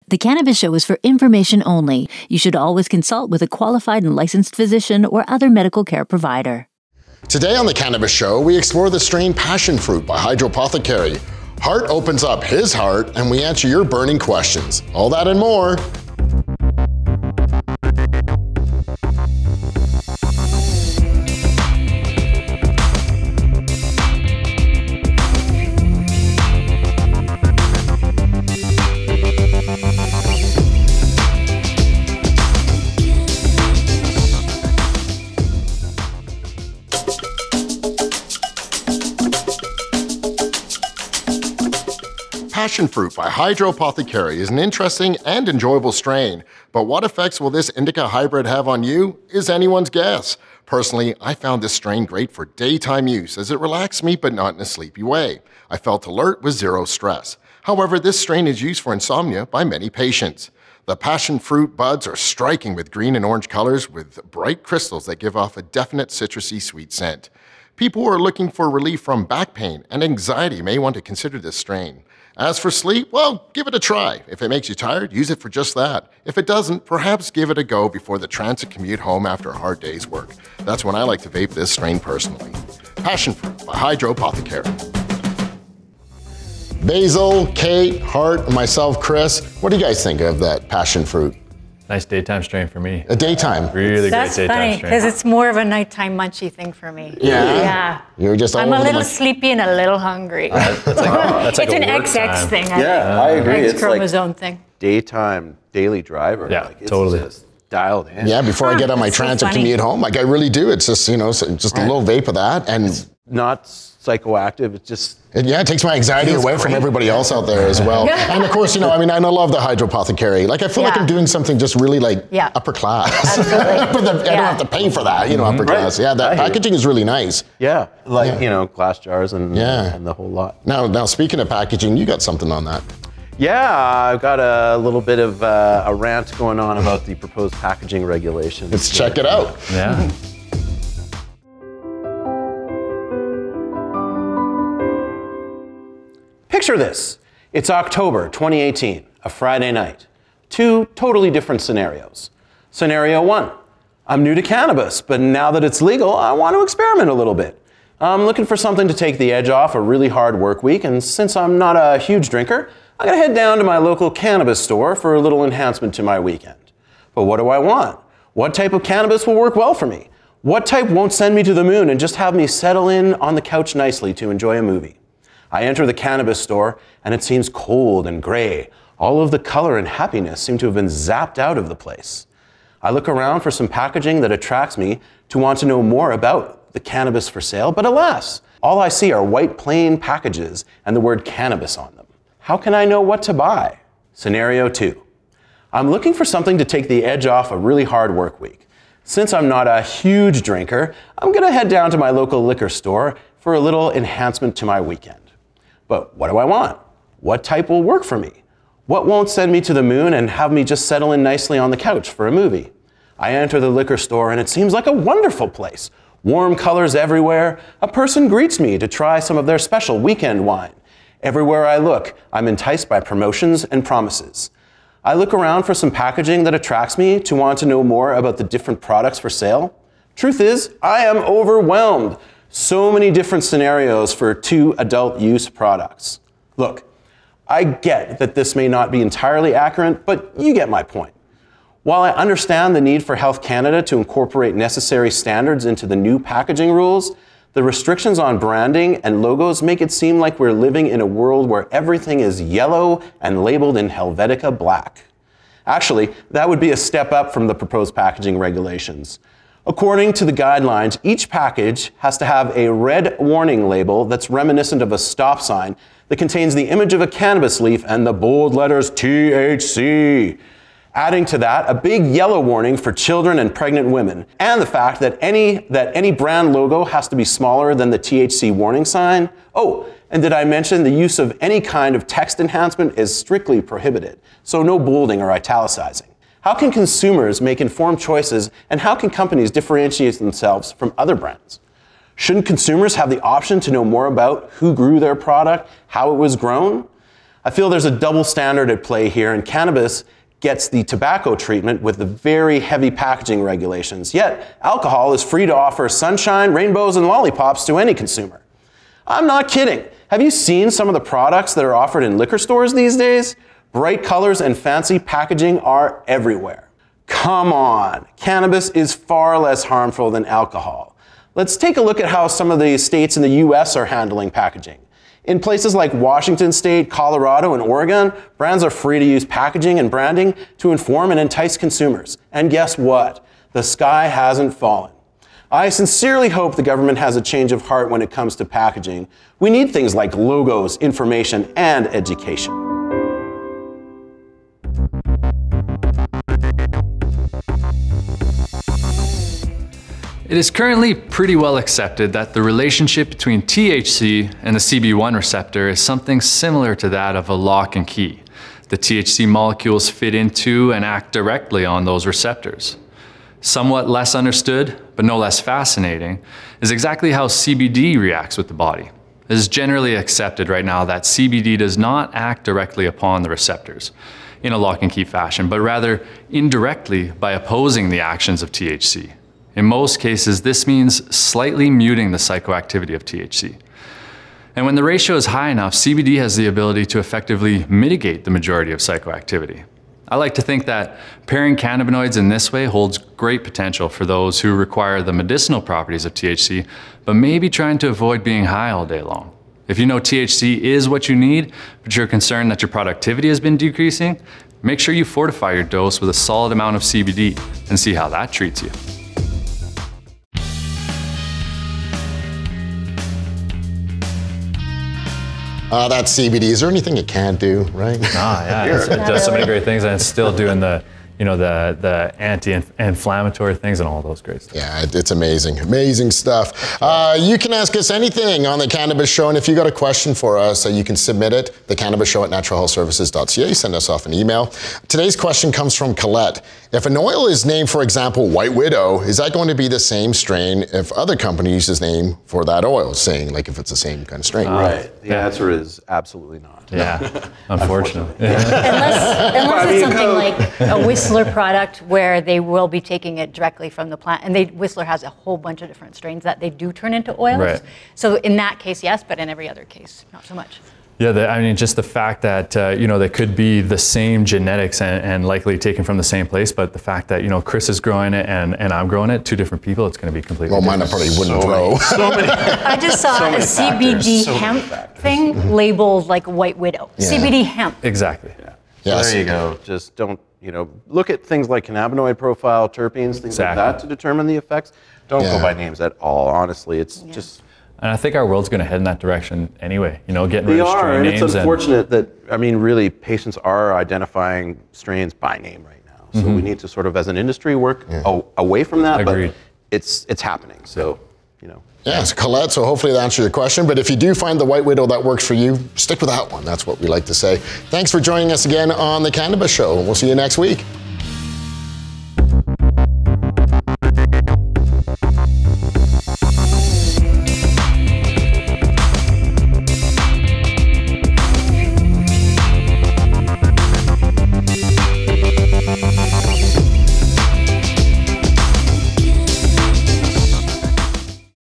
The Cannabis Show is for information only. You should always consult with a qualified and licensed physician or other medical care provider. Today on The Cannabis Show, we explore the strain Passion Fruit by Hydropothecary. Hart opens up his heart and we answer your burning questions. All that and more. Passion Fruit by Hydropothecary is an interesting and enjoyable strain, but what effects will this indica hybrid have on you is anyone's guess. Personally, I found this strain great for daytime use as it relaxed me but not in a sleepy way. I felt alert with zero stress. However, this strain is used for insomnia by many patients. The passion fruit buds are striking with green and orange colors with bright crystals that give off a definite citrusy sweet scent. People who are looking for relief from back pain and anxiety may want to consider this strain. As for sleep, well, give it a try. If it makes you tired, use it for just that. If it doesn't, perhaps give it a go before the transit commute home after a hard day's work. That's when I like to vape this strain personally. Passion Fruit by Hydropothecary. Basil, Kate, Hart, and myself, Chris, what do you guys think of that Passion Fruit? Nice daytime strain for me. A daytime. Really That's great daytime funny, strain. because it's more of a nighttime munchy thing for me. Yeah? You're just all I'm a over the little sleepy and a little hungry. That's like It's a an work XX time. thing. Yeah, I agree. X It's chromosome thing. Daytime daily driver. Yeah, like, it's totally. Just dialed in. Yeah, before I get on my That's so transit funny. commute home, like I really do. It's just, you know, just a little vape of that. And Not psychoactive. It's just it takes my anxiety Feels away from great. everybody else out there as well. And of course, you know, I mean, I love the Hydropothecary. Like I feel like Yeah. I'm doing something just really like upper class. Absolutely. But I don't have to pay for that, you know, upper class. Yeah, that packaging is really nice. you know, glass jars and the whole lot. Now speaking of packaging, you got something on that. Yeah, I've got a little bit of a rant going on about the proposed packaging regulations. Let's check it out. Yeah. Picture this. It's October 2018, a Friday night. Two totally different scenarios. Scenario one, I'm new to cannabis, but now that it's legal, I want to experiment a little bit. I'm looking for something to take the edge off a really hard work week, and since I'm not a huge drinker, I'm gonna head down to my local cannabis store for a little enhancement to my weekend. But what do I want? What type of cannabis will work well for me? What type won't send me to the moon and just have me settle in on the couch nicely to enjoy a movie? I enter the cannabis store and it seems cold and gray. All of the color and happiness seem to have been zapped out of the place. I look around for some packaging that attracts me to want to know more about the cannabis for sale, but alas, all I see are white plain packages and the word cannabis on them. How can I know what to buy? Scenario two. I'm looking for something to take the edge off a really hard work week. Since I'm not a huge drinker, I'm gonna head down to my local liquor store for a little enhancement to my weekend. But what do I want? What type will work for me? What won't send me to the moon and have me just settle in nicely on the couch for a movie? I enter the liquor store and it seems like a wonderful place. Warm colors everywhere. A person greets me to try some of their special weekend wine. Everywhere I look, I'm enticed by promotions and promises. I look around for some packaging that attracts me to want to know more about the different products for sale. Truth is, I am overwhelmed. So many different scenarios for two adult use products. Look, I get that this may not be entirely accurate, but you get my point. While I understand the need for Health Canada to incorporate necessary standards into the new packaging rules, the restrictions on branding and logos make it seem like we're living in a world where everything is yellow and labeled in Helvetica black. Actually, that would be a step up from the proposed packaging regulations. According to the guidelines, each package has to have a red warning label that's reminiscent of a stop sign that contains the image of a cannabis leaf and the bold letters THC. Adding to that, a big yellow warning for children and pregnant women, and the fact that any brand logo has to be smaller than the THC warning sign. Oh, and did I mention the use of any kind of text enhancement is strictly prohibited, so no bolding or italicizing. How can consumers make informed choices, and how can companies differentiate themselves from other brands? Shouldn't consumers have the option to know more about who grew their product, how it was grown? I feel there's a double standard at play here, and cannabis gets the tobacco treatment with the very heavy packaging regulations, yet alcohol is free to offer sunshine, rainbows, and lollipops to any consumer. I'm not kidding. Have you seen some of the products that are offered in liquor stores these days? Bright colors and fancy packaging are everywhere. Come on, cannabis is far less harmful than alcohol. Let's take a look at how some of the states in the US are handling packaging. In places like Washington State, Colorado, and Oregon, brands are free to use packaging and branding to inform and entice consumers. And guess what? The sky hasn't fallen. I sincerely hope the government has a change of heart when it comes to packaging. We need things like logos, information, and education. It is currently pretty well accepted that the relationship between THC and the CB1 receptor is something similar to that of a lock and key. The THC molecules fit into and act directly on those receptors. Somewhat less understood, but no less fascinating, is exactly how CBD reacts with the body. It is generally accepted right now that CBD does not act directly upon the receptors in a lock and key fashion, but rather indirectly by opposing the actions of THC. In most cases, this means slightly muting the psychoactivity of THC. And when the ratio is high enough, CBD has the ability to effectively mitigate the majority of psychoactivity. I like to think that pairing cannabinoids in this way holds great potential for those who require the medicinal properties of THC, but may be trying to avoid being high all day long. If you know THC is what you need, but you're concerned that your productivity has been decreasing, make sure you fortify your dose with a solid amount of CBD and see how that treats you. That's CBD. Is there anything it can't do, right? Yeah, it does so many great things, and it's still doing the anti-inflammatory things and all those great stuff. Yeah, it's amazing. Amazing stuff. You can ask us anything on The Cannabis Show, and if you got a question for us, you can submit it, thecannabisshow@naturalhealthservices.ca. Send us off an email. Today's question comes from Colette. If an oil is named, for example, White Widow, is that going to be the same strain if other companies use the name for that oil, saying like if it's the same kind of strain? Right. The answer is absolutely not. Yeah, unfortunately. Unless it's something like a Whistler product where they will be taking it directly from the plant. And Whistler has a whole bunch of different strains that they do turn into oils. Right. So in that case, yes, but in every other case, not so much. Yeah, just the fact that, they could be the same genetics and likely taken from the same place, but the fact that, Chris is growing it and I'm growing it, two different people, it's going to be completely different. Mine probably wouldn't grow. I just saw a CBD hemp thing labeled like White Widow. Yeah. CBD hemp. Exactly. Yeah. Yes. There you go. Just don't, look at things like cannabinoid profile, terpenes, things like that to determine the effects. Don't go by names at all, honestly. It's just... And I think our world's going to head in that direction anyway, getting rid of strain names. They are, and it's unfortunate that, really, patients are identifying strains by name right now. So we need to sort of, as an industry, work away from that, Agreed. But it's happening, so, Yes, Colette, so hopefully that answers your question. But if you do find the White Widow that works for you, stick with that one. That's what we like to say. Thanks for joining us again on The Cannabis Show, and we'll see you next week.